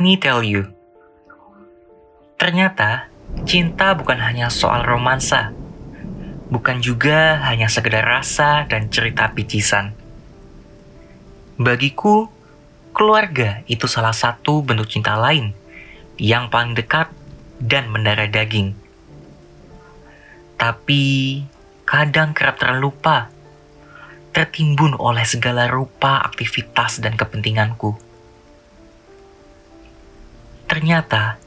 me tell you, ternyata cinta bukan hanya soal romansa, bukan juga hanya sekedar rasa dan cerita picisan. Bagiku, keluarga itu salah satu bentuk cinta lain yang paling dekat dan mendarah daging. Tapi kadang kerap terlupa, tertimbun oleh segala rupa aktivitas dan kepentinganku. Ternyata,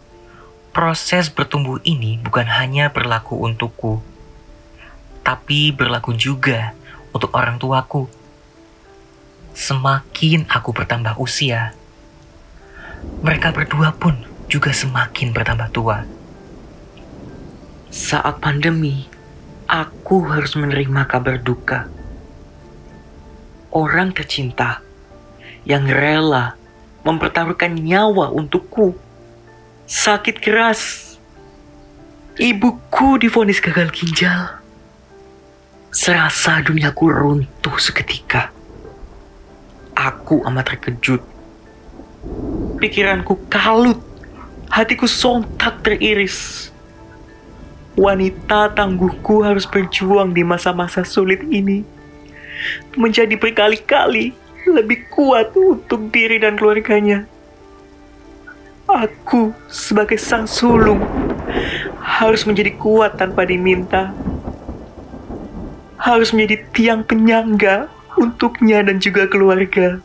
proses bertumbuh ini bukan hanya berlaku untukku, tapi berlaku juga untuk orang tuaku. Semakin aku bertambah usia, mereka berdua pun juga semakin bertambah tua. Saat pandemi, aku harus menerima kabar duka. Orang tercinta yang rela mempertaruhkan nyawa untukku sakit keras. Ibuku divonis gagal ginjal. Serasa duniaku runtuh seketika. Aku amat terkejut. Pikiranku kalut, hatiku sontak teriris. Wanita tangguhku harus berjuang di masa-masa sulit ini, menjadi berkali-kali lebih kuat untuk diri dan keluarganya. Aku sebagai sang sulung harus menjadi kuat tanpa diminta, harus menjadi tiang penyangga untuknya dan juga keluarga.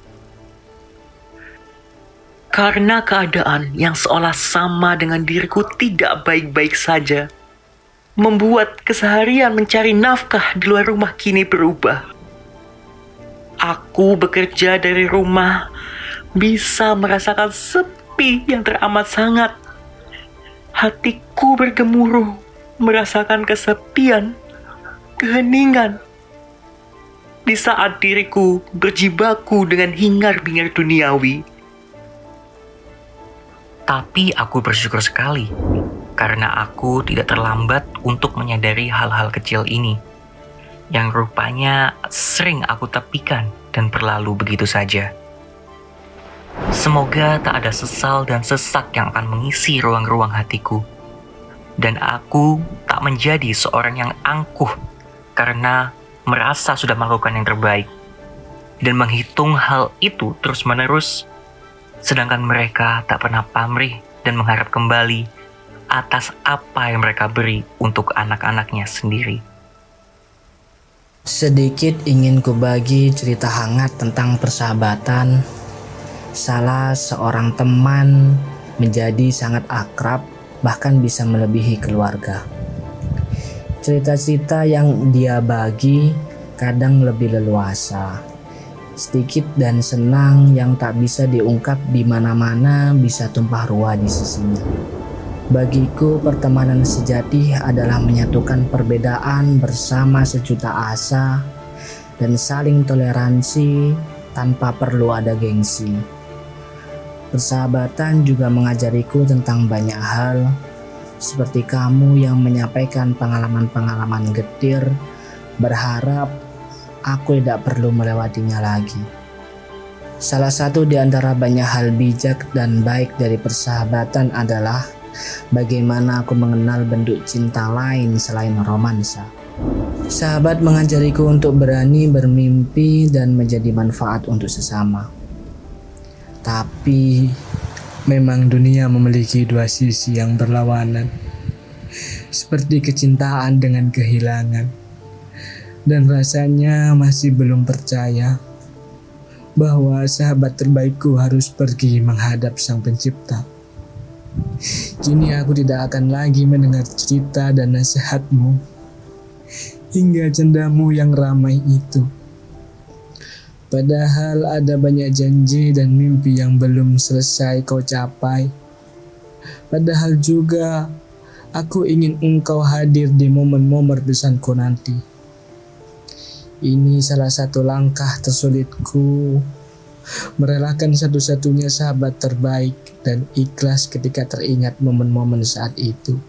Karena keadaan yang seolah sama dengan diriku tidak baik-baik saja, membuat keseharian mencari nafkah di luar rumah kini berubah. Aku bekerja dari rumah, bisa merasakan sepi yang teramat sangat. Hatiku bergemuruh, merasakan kesepian, keheningan. Di saat diriku berjibaku dengan hingar-bingar duniawi. Tapi aku bersyukur sekali, karena aku tidak terlambat untuk menyadari hal-hal kecil ini, yang rupanya sering aku tepikan dan berlalu begitu saja. Semoga tak ada sesal dan sesak yang akan mengisi ruang-ruang hatiku, dan aku tak menjadi seorang yang angkuh karena merasa sudah melakukan yang terbaik, dan menghitung hal itu terus-menerus, sedangkan mereka tak pernah pamrih dan mengharap kembali atas apa yang mereka beri untuk anak-anaknya sendiri. Sedikit ingin kubagi cerita hangat tentang persahabatan. Salah seorang teman menjadi sangat akrab, bahkan bisa melebihi keluarga. Cerita-cerita yang dia bagi kadang lebih leluasa, sedikit dan senang yang tak bisa diungkap di mana-mana bisa tumpah ruah di sisinya. Bagiku pertemanan sejati adalah menyatukan perbedaan bersama sejuta asa dan saling toleransi tanpa perlu ada gengsi. Persahabatan juga mengajariku tentang banyak hal, seperti kamu yang menyampaikan pengalaman-pengalaman getir, berharap aku tidak perlu melewatinya lagi. Salah satu di antara banyak hal bijak dan baik dari persahabatan adalah bagaimana aku mengenal bentuk cinta lain selain romansa. Sahabat mengajariku untuk berani bermimpi dan menjadi manfaat untuk sesama. Tapi memang dunia memiliki dua sisi yang berlawanan, seperti kecintaan dengan kehilangan. Dan rasanya masih belum percaya bahwa sahabat terbaikku harus pergi menghadap Sang Pencipta. Kini aku tidak akan lagi mendengar cerita dan nasihatmu hingga cendamu yang ramai itu. Padahal ada banyak janji dan mimpi yang belum selesai kau capai. Padahal juga aku ingin engkau hadir di momen-momen bersanku nanti. Ini salah satu langkah tersulitku, merelakan satu-satunya sahabat terbaik dan ikhlas ketika teringat momen-momen saat itu.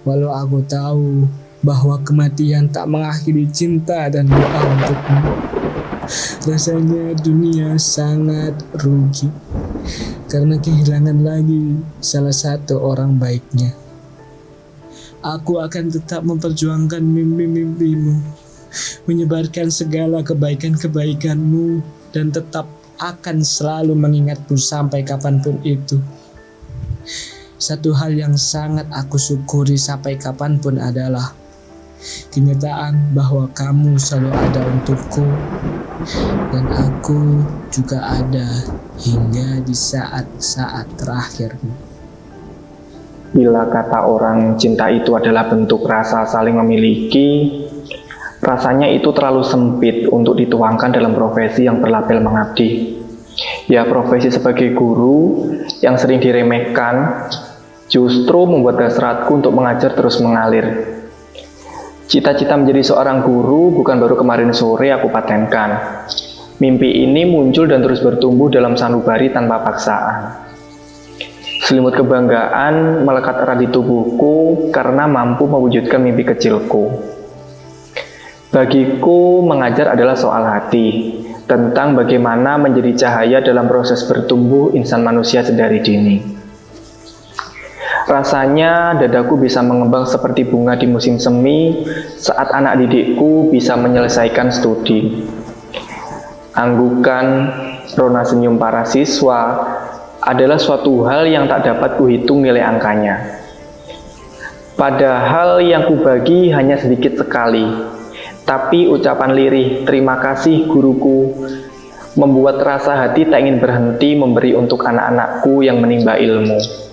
Walau aku tahu bahwa kematian tak mengakhiri cinta dan doa untukmu, rasanya dunia sangat rugi karena kehilangan lagi salah satu orang baiknya. Aku akan tetap memperjuangkan mimpi-mimpimu, menyebarkan segala kebaikan-kebaikanmu, dan tetap akan selalu mengingatmu sampai kapanpun itu. Satu hal yang sangat aku syukuri sampai kapanpun adalah kenyataan bahwa kamu selalu ada untukku, dan aku juga ada hingga di saat-saat terakhirmu. Bila kata orang cinta itu adalah bentuk rasa saling memiliki, rasanya itu terlalu sempit untuk dituangkan dalam profesi yang berlabel mengabdi. Ya, profesi sebagai guru yang sering diremehkan justru membuat hasratku untuk mengajar terus mengalir. Cita-cita menjadi seorang guru bukan baru kemarin sore aku patenkan. Mimpi ini muncul dan terus bertumbuh dalam sanubari tanpa paksaan. Selimut kebanggaan melekat erat di tubuhku karena mampu mewujudkan mimpi kecilku. Bagiku, mengajar adalah soal hati, tentang bagaimana menjadi cahaya dalam proses bertumbuh insan manusia sedari dini. Rasanya dadaku bisa mengembang seperti bunga di musim semi saat anak didikku bisa menyelesaikan studi. Anggukan, rona senyum para siswa adalah suatu hal yang tak dapat kuhitung nilai angkanya. Padahal yang kubagi hanya sedikit sekali, tapi ucapan lirih terima kasih guruku membuat rasa hati tak ingin berhenti memberi untuk anak-anakku yang menimba ilmu.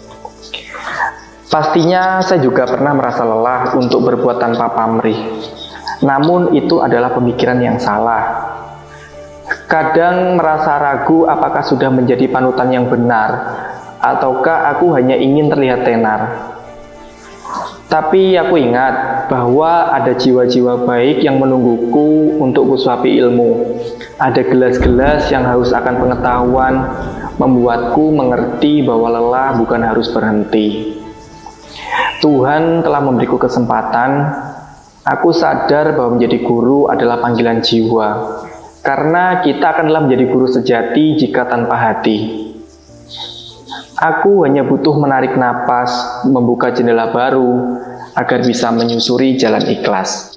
Pastinya saya juga pernah merasa lelah untuk berbuat tanpa pamrih. Namun itu adalah pemikiran yang salah. Kadang merasa ragu apakah sudah menjadi panutan yang benar, ataukah aku hanya ingin terlihat tenar. Tapi aku ingat bahwa ada jiwa-jiwa baik yang menungguku untuk kusuapi ilmu. Ada gelas-gelas yang haus akan pengetahuan, membuatku mengerti bahwa lelah bukan harus berhenti. Tuhan telah memberiku kesempatan. Aku sadar bahwa menjadi guru adalah panggilan jiwa, karena kita akanlah menjadi guru sejati jika tanpa hati. Aku hanya butuh menarik napas, membuka jendela baru, agar bisa menyusuri jalan ikhlas.